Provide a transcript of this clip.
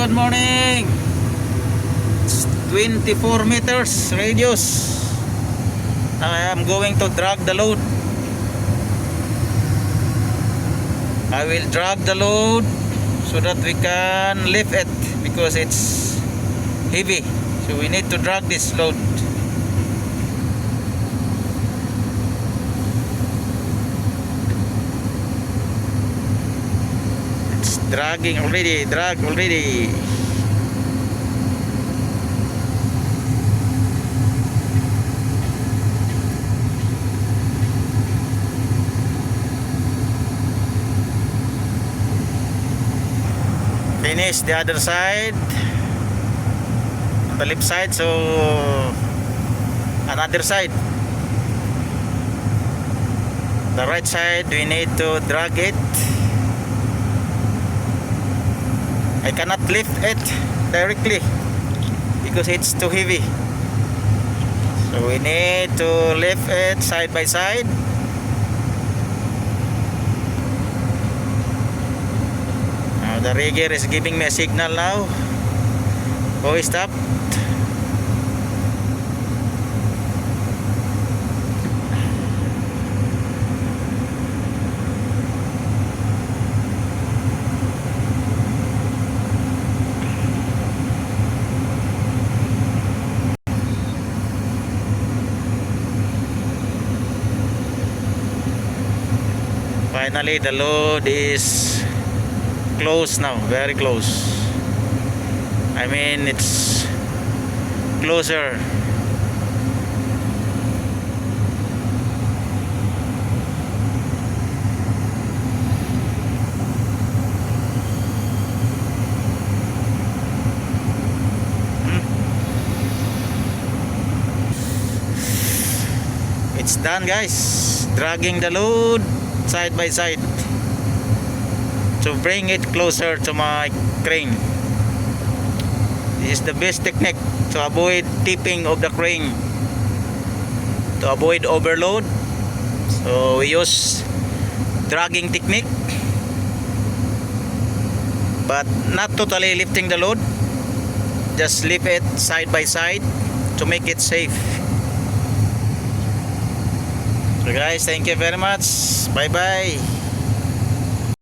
good morning. It's 24 meters radius. I am going to drag the load. I will drag the load so that we can lift it because it's heavy. So we need to drag this load. It's dragging already, drag already. Finish the other side, the left side, so another side, the right side we need to drag it. I cannot lift it directly because it's too heavy, so we need to lift it side by side. The rigger is giving me a signal now. Oh, stop. Finally, the load is close now, very close. I mean, it's closer. It's done, guys. Dragging the load side by side to bring it closer to my crane. This is the best technique to avoid tipping of the crane, to avoid overload. So we use dragging technique, but not totally lifting the load, just lift it side by side to make it safe. So guys, thank you very much. Bye bye.